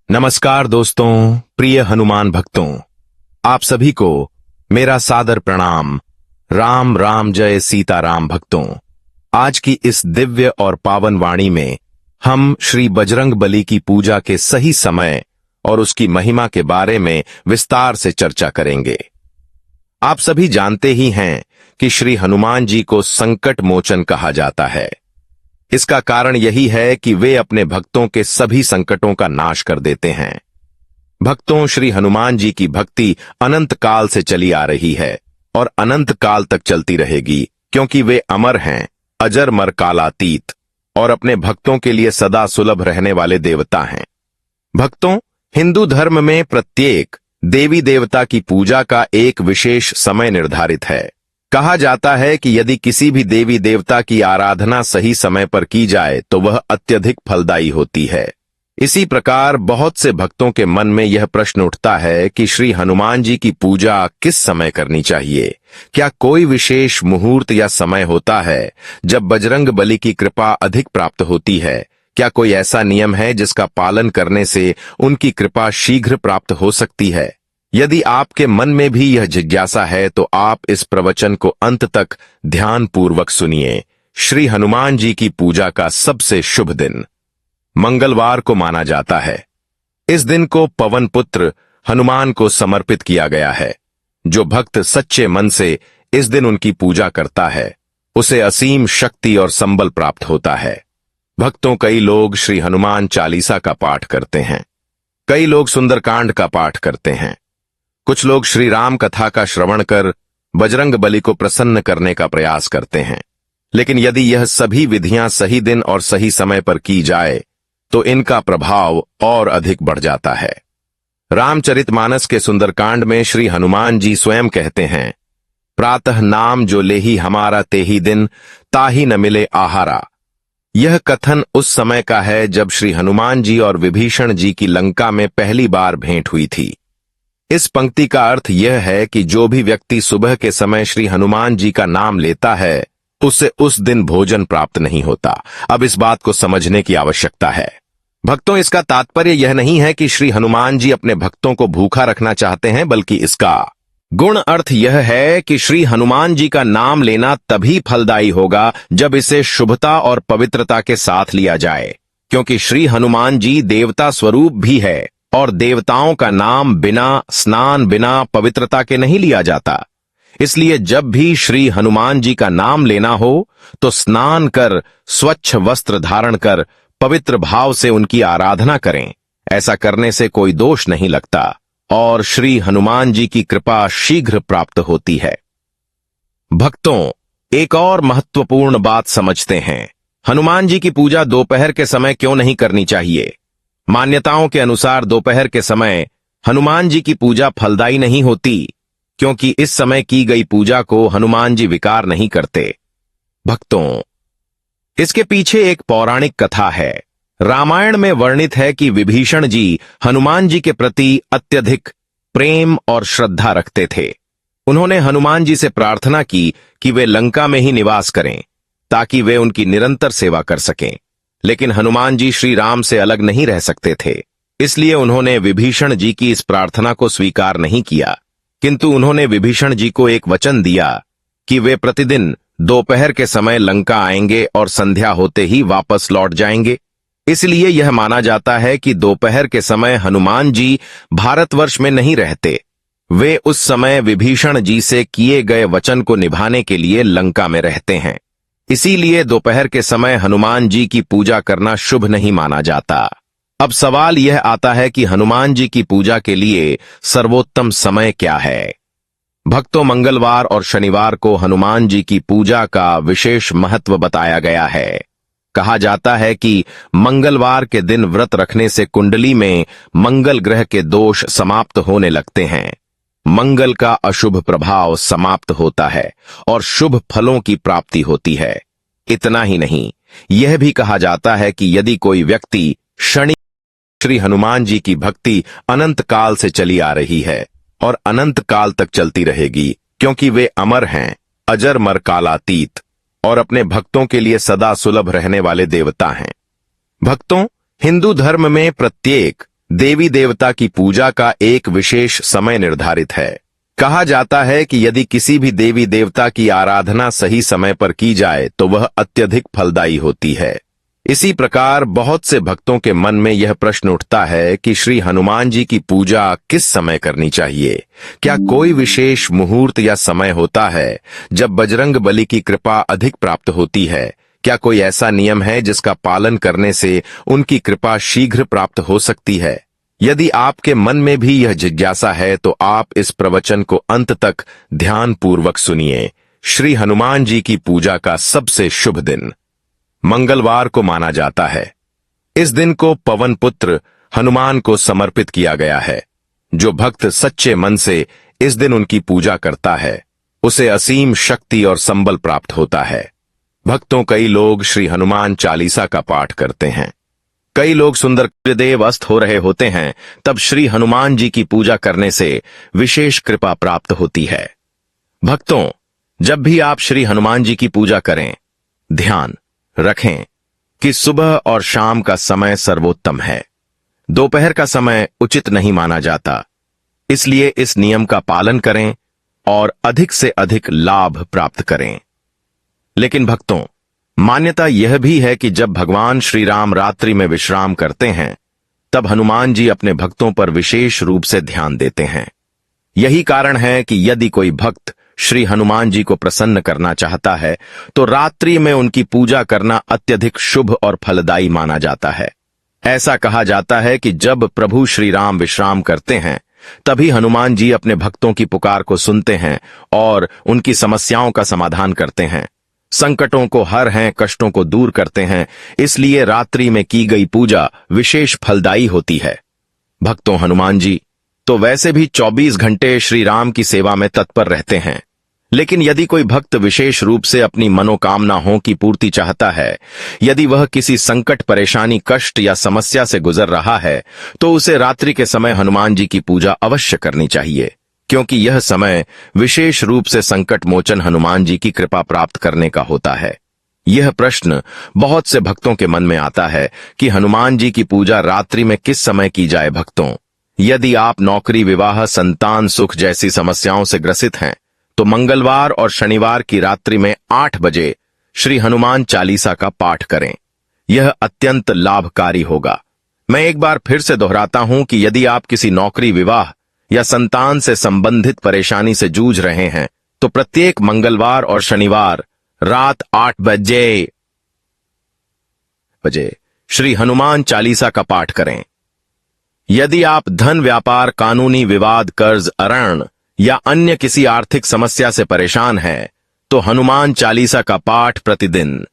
नमस्कार दोस्तों, प्रिय हनुमान भक्तों, आप सभी को मेरा सादर प्रणाम। राम राम जय सीताराम भक्तों। आज की इस दिव्य और पावन वाणी में हम श्री बजरंग बली की पूजा के सही समय और उसकी महिमा के बारे में विस्तार से चर्चा करेंगे। आप सभी जानते ही हैं कि श्री हनुमान जी को संकट मोचन कहा जाता है। इसका कारण यही है कि वे अपने भक्तों के सभी संकटों का नाश कर देते हैं। भक्तों, श्री हनुमान जी की भक्ति अनंत काल से चली आ रही है और अनंत काल तक चलती रहेगी, क्योंकि वे अमर हैं, अजर मर कालातीत और अपने भक्तों के लिए सदा सुलभ रहने वाले देवता हैं। भक्तों, हिंदू धर्म में प्रत्येक देवी देवता की पूजा का एक विशेष समय निर्धारित है। कहा जाता है कि यदि किसी भी देवी देवता की आराधना सही समय पर की जाए तो वह अत्यधिक फलदायी होती है। इसी प्रकार बहुत से भक्तों के मन में यह प्रश्न उठता है कि श्री हनुमान जी की पूजा किस समय करनी चाहिए। क्या कोई विशेष मुहूर्त या समय होता है जब बजरंग बली की कृपा अधिक प्राप्त होती है? क्या कोई ऐसा नियम है जिसका पालन करने से उनकी कृपा शीघ्र प्राप्त हो सकती है? यदि आपके मन में भी यह जिज्ञासा है तो आप इस प्रवचन को अंत तक ध्यानपूर्वक सुनिए। श्री हनुमान जी की पूजा का सबसे शुभ दिन मंगलवार को माना जाता है। इस दिन को पवन पुत्र हनुमान को समर्पित किया गया है। जो भक्त सच्चे मन से इस दिन उनकी पूजा करता है, उसे असीम शक्ति और संबल प्राप्त होता है। भक्तों, कई लोग श्री हनुमान चालीसा का पाठ करते हैं, कई लोग सुंदरकांड का पाठ करते हैं, कुछ लोग श्री राम कथा का श्रवण कर बजरंग बली को प्रसन्न करने का प्रयास करते हैं। लेकिन यदि यह सभी विधियां सही दिन और सही समय पर की जाए तो इनका प्रभाव और अधिक बढ़ जाता है। रामचरितमानस के सुंदरकांड में श्री हनुमान जी स्वयं कहते हैं, प्रातः नाम जो लेही हमारा तेही दिन, ताही न मिले आहारा। यह कथन उस समय का है जब श्री हनुमान जी और विभीषण जी की लंका में पहली बार भेंट हुई थी। इस पंक्ति का अर्थ यह है कि जो भी व्यक्ति सुबह के समय श्री हनुमान जी का नाम लेता है, उसे उस दिन भोजन प्राप्त नहीं होता। अब इस बात को समझने की आवश्यकता है। भक्तों, इसका तात्पर्य यह नहीं है कि श्री हनुमान जी अपने भक्तों को भूखा रखना चाहते हैं, बल्कि इसका गुण अर्थ यह है कि श्री हनुमान जी का नाम लेना तभी फलदायी होगा जब इसे शुभता और पवित्रता के साथ लिया जाए, क्योंकि श्री हनुमान जी देवता स्वरूप भी है और देवताओं का नाम बिना स्नान, बिना पवित्रता के नहीं लिया जाता। इसलिए जब भी श्री हनुमान जी का नाम लेना हो तो स्नान कर, स्वच्छ वस्त्र धारण कर, पवित्र भाव से उनकी आराधना करें। ऐसा करने से कोई दोष नहीं लगता और श्री हनुमान जी की कृपा शीघ्र प्राप्त होती है। भक्तों, एक और महत्वपूर्ण बात समझते हैं। हनुमान जी की पूजा दोपहर के समय क्यों नहीं करनी चाहिए? मान्यताओं के अनुसार दोपहर के समय हनुमान जी की पूजा फलदायी नहीं होती, क्योंकि इस समय की गई पूजा को हनुमान जी विकार नहीं करते। भक्तों, इसके पीछे एक पौराणिक कथा है। रामायण में वर्णित है कि विभीषण जी हनुमान जी के प्रति अत्यधिक प्रेम और श्रद्धा रखते थे। उन्होंने हनुमान जी से प्रार्थना की कि वे लंका में ही निवास करें ताकि वे उनकी निरंतर सेवा कर सकें। लेकिन हनुमान जी श्री राम से अलग नहीं रह सकते थे, इसलिए उन्होंने विभीषण जी की इस प्रार्थना को स्वीकार नहीं किया। किंतु उन्होंने विभीषण जी को एक वचन दिया कि वे प्रतिदिन दोपहर के समय लंका आएंगे और संध्या होते ही वापस लौट जाएंगे। इसलिए यह माना जाता है कि दोपहर के समय हनुमान जी भारतवर्ष में नहीं रहते। वे उस समय विभीषण जी से किए गए वचन को निभाने के लिए लंका में रहते हैं। इसीलिए दोपहर के समय हनुमान जी की पूजा करना शुभ नहीं माना जाता। अब सवाल यह आता है कि हनुमान जी की पूजा के लिए सर्वोत्तम समय क्या है? भक्तों, मंगलवार और शनिवार को हनुमान जी की पूजा का विशेष महत्व बताया गया है। कहा जाता है कि मंगलवार के दिन व्रत रखने से कुंडली में मंगल ग्रह के दोष समाप्त होने लगते हैं, मंगल का अशुभ प्रभाव समाप्त होता है और शुभ फलों की प्राप्ति होती है। इतना ही नहीं, यह भी कहा जाता है कि यदि कोई व्यक्ति श्री हनुमान जी की भक्ति अनंत काल से चली आ रही है और अनंत काल तक चलती रहेगी, क्योंकि वे अमर हैं, अजर मर कालातीत और अपने भक्तों के लिए सदा सुलभ रहने वाले देवता हैं। भक्तों, हिंदू धर्म में प्रत्येक देवी देवता की पूजा का एक विशेष समय निर्धारित है। कहा जाता है कि यदि किसी भी देवी देवता की आराधना सही समय पर की जाए तो वह अत्यधिक फलदायी होती है। इसी प्रकार बहुत से भक्तों के मन में यह प्रश्न उठता है कि श्री हनुमान जी की पूजा किस समय करनी चाहिए। क्या कोई विशेष मुहूर्त या समय होता है जब बजरंग बली की कृपा अधिक प्राप्त होती है? क्या कोई ऐसा नियम है जिसका पालन करने से उनकी कृपा शीघ्र प्राप्त हो सकती है? यदि आपके मन में भी यह जिज्ञासा है तो आप इस प्रवचन को अंत तक ध्यानपूर्वक सुनिए। श्री हनुमान जी की पूजा का सबसे शुभ दिन मंगलवार को माना जाता है। इस दिन को पवन पुत्र हनुमान को समर्पित किया गया है। जो भक्त सच्चे मन से इस दिन उनकी पूजा करता है उसे असीम शक्ति और संबल प्राप्त होता है। भक्तों, कई लोग श्री हनुमान चालीसा का पाठ करते हैं। कई लोग सुंदर देव अस्त हो रहे होते हैं तब श्री हनुमान जी की पूजा करने से विशेष कृपा प्राप्त होती है। भक्तों, जब भी आप श्री हनुमान जी की पूजा करें, ध्यान रखें कि सुबह और शाम का समय सर्वोत्तम है। दोपहर का समय उचित नहीं माना जाता, इसलिए इस नियम का पालन करें और अधिक से अधिक लाभ प्राप्त करें। लेकिन भक्तों, मान्यता यह भी है कि जब भगवान श्री राम रात्रि में विश्राम करते हैं तब हनुमान जी अपने भक्तों पर विशेष रूप से ध्यान देते हैं। यही कारण है कि यदि कोई भक्त श्री हनुमान जी को प्रसन्न करना चाहता है तो रात्रि में उनकी पूजा करना अत्यधिक शुभ और फलदायी माना जाता है। ऐसा कहा जाता है कि जब प्रभु श्री राम विश्राम करते हैं तभी हनुमान जी अपने भक्तों की पुकार को सुनते हैं और उनकी समस्याओं का समाधान करते हैं, संकटों को हर हैं, कष्टों को दूर करते हैं। इसलिए रात्रि में की गई पूजा विशेष फलदायी होती है। भक्तों, हनुमान जी तो वैसे भी 24 घंटे श्री राम की सेवा में तत्पर रहते हैं, लेकिन यदि कोई भक्त विशेष रूप से अपनी मनोकामनाओं की पूर्ति चाहता है, यदि वह किसी संकट, परेशानी, कष्ट या समस्या से गुजर रहा है तो उसे रात्रि के समय हनुमान जी की पूजा अवश्य करनी चाहिए, क्योंकि यह समय विशेष रूप से संकट मोचन हनुमान जी की कृपा प्राप्त करने का होता है। यह प्रश्न बहुत से भक्तों के मन में आता है कि हनुमान जी की पूजा रात्रि में किस समय की जाए। भक्तों, यदि आप नौकरी, विवाह, संतान, सुख जैसी समस्याओं से ग्रसित हैं तो मंगलवार और शनिवार की रात्रि में 8 बजे श्री हनुमान चालीसा का पाठ करें। यह अत्यंत लाभकारी होगा। मैं एक बार फिर से दोहराता हूं कि यदि आप किसी नौकरी, विवाह या संतान से संबंधित परेशानी से जूझ रहे हैं तो प्रत्येक मंगलवार और शनिवार रात 8 बजे श्री हनुमान चालीसा का पाठ करें। यदि आप धन, व्यापार, कानूनी विवाद, कर्ज, ऋण या अन्य किसी आर्थिक समस्या से परेशान हैं तो हनुमान चालीसा का पाठ प्रतिदिन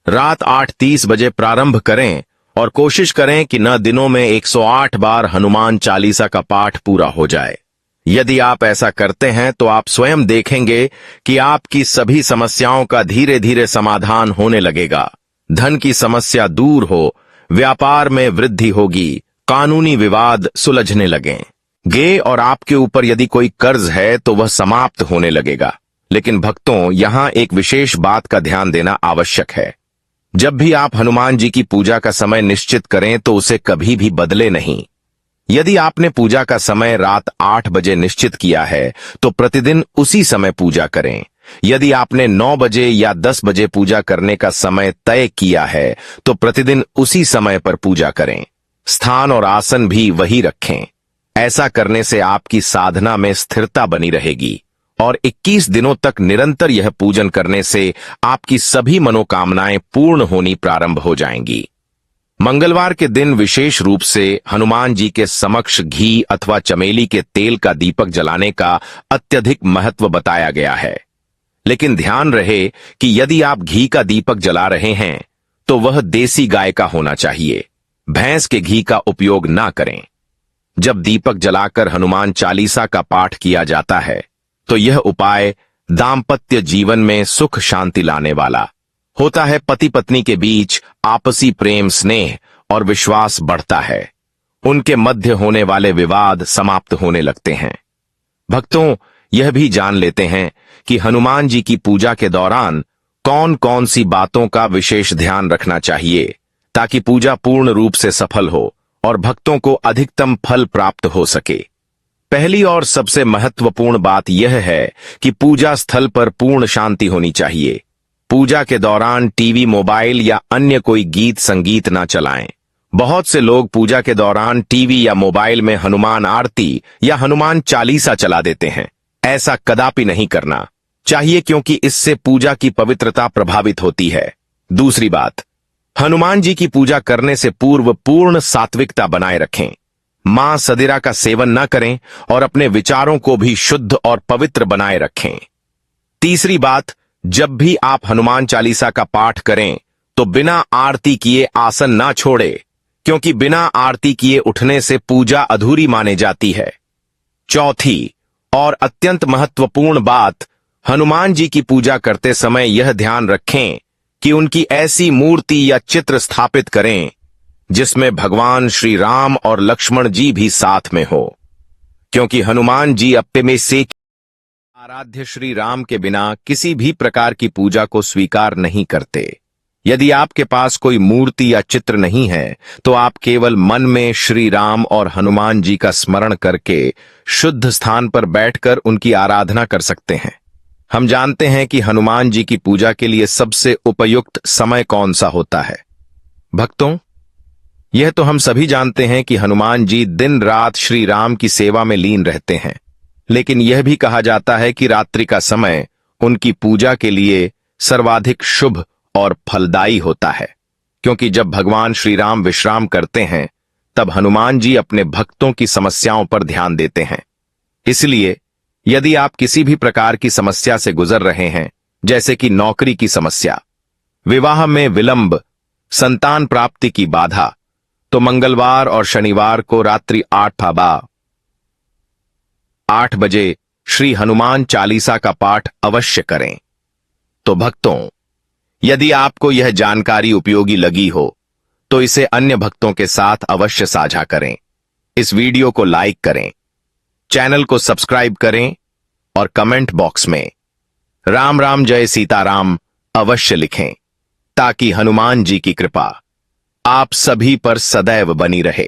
रात 8:30 बजे प्रारंभ करें और कोशिश करें कि न दिनों में 108 बार हनुमान चालीसा का पाठ पूरा हो जाए। यदि आप ऐसा करते हैं तो आप स्वयं देखेंगे कि आपकी सभी समस्याओं का धीरे धीरे समाधान होने लगेगा। धन की समस्या दूर हो, व्यापार में वृद्धि होगी, कानूनी विवाद सुलझने लगेंगे और आपके ऊपर यदि कोई कर्ज है तो वह समाप्त होने लगेगा। लेकिन भक्तों, यहां एक विशेष बात का ध्यान देना आवश्यक है। जब भी आप हनुमान जी की पूजा का समय निश्चित करें तो उसे कभी भी बदले नहीं। यदि आपने पूजा का समय रात 8 बजे निश्चित किया है तो प्रतिदिन उसी समय पूजा करें। यदि आपने 9 बजे या 10 बजे पूजा करने का समय तय किया है तो प्रतिदिन उसी समय पर पूजा करें। स्थान और आसन भी वही रखें। ऐसा करने से आपकी साधना में स्थिरता बनी रहेगी और 21 दिनों तक निरंतर यह पूजन करने से आपकी सभी मनोकामनाएं पूर्ण होनी प्रारंभ हो जाएंगी। मंगलवार के दिन विशेष रूप से हनुमान जी के समक्ष घी अथवा चमेली के तेल का दीपक जलाने का अत्यधिक महत्व बताया गया है। लेकिन ध्यान रहे कि यदि आप घी का दीपक जला रहे हैं तो वह देसी गाय का होना चाहिए, भैंस के घी का उपयोग ना करें। जब दीपक जलाकर हनुमान चालीसा का पाठ किया जाता है तो यह उपाय दाम्पत्य जीवन में सुख शांति लाने वाला होता है। पति पत्नी के बीच आपसी प्रेम, स्नेह और विश्वास बढ़ता है। उनके मध्य होने वाले विवाद समाप्त होने लगते हैं। भक्तों, यह भी जान लेते हैं कि हनुमान जी की पूजा के दौरान कौन कौन सी बातों का विशेष ध्यान रखना चाहिए ताकि पूजा पूर्ण रूप से सफल हो और भक्तों को अधिकतम फल प्राप्त हो सके। पहली और सबसे महत्वपूर्ण बात यह है कि पूजा स्थल पर पूर्ण शांति होनी चाहिए। पूजा के दौरान टीवी, मोबाइल या अन्य कोई गीत संगीत ना चलाएं। बहुत से लोग पूजा के दौरान टीवी या मोबाइल में हनुमान आरती या हनुमान चालीसा चला देते हैं। ऐसा कदापि नहीं करना चाहिए, क्योंकि इससे पूजा की पवित्रता प्रभावित होती है। दूसरी बात, हनुमान जी की पूजा करने से पूर्व पूर्ण सात्विकता बनाए रखें। मां सदिरा का सेवन न करें और अपने विचारों को भी शुद्ध और पवित्र बनाए रखें। तीसरी बात, जब भी आप हनुमान चालीसा का पाठ करें तो बिना आरती किए आसन ना छोड़े, क्योंकि बिना आरती किए उठने से पूजा अधूरी माने जाती है। चौथी और अत्यंत महत्वपूर्ण बात, हनुमान जी की पूजा करते समय यह ध्यान रखें कि उनकी ऐसी मूर्ति या चित्र स्थापित करें जिसमें भगवान श्री राम और लक्ष्मण जी भी साथ में हो, क्योंकि हनुमान जी अपने में से आराध्य श्री राम के बिना किसी भी प्रकार की पूजा को स्वीकार नहीं करते। यदि आपके पास कोई मूर्ति या चित्र नहीं है तो आप केवल मन में श्री राम और हनुमान जी का स्मरण करके शुद्ध स्थान पर बैठकर उनकी आराधना कर सकते हैं। हम जानते हैं कि हनुमान जी की पूजा के लिए सबसे उपयुक्त समय कौन सा होता है। भक्तों, यह तो हम सभी जानते हैं कि हनुमान जी दिन रात श्री राम की सेवा में लीन रहते हैं, लेकिन यह भी कहा जाता है कि रात्रि का समय उनकी पूजा के लिए सर्वाधिक शुभ और फलदायी होता है, क्योंकि जब भगवान श्री राम विश्राम करते हैं तब हनुमान जी अपने भक्तों की समस्याओं पर ध्यान देते हैं। इसलिए यदि आप किसी भी प्रकार की समस्या से गुजर रहे हैं, जैसे कि नौकरी की समस्या, विवाह में विलंब, संतान प्राप्ति की बाधा, तो मंगलवार और शनिवार को रात्रि 8 बजे श्री हनुमान चालीसा का पाठ अवश्य करें। तो भक्तों, यदि आपको यह जानकारी उपयोगी लगी हो तो इसे अन्य भक्तों के साथ अवश्य साझा करें। इस वीडियो को लाइक करें, चैनल को सब्सक्राइब करें और कमेंट बॉक्स में राम राम जय सीताराम अवश्य लिखें, ताकि हनुमान जी की कृपा आप सभी पर सदैव बनी रहे।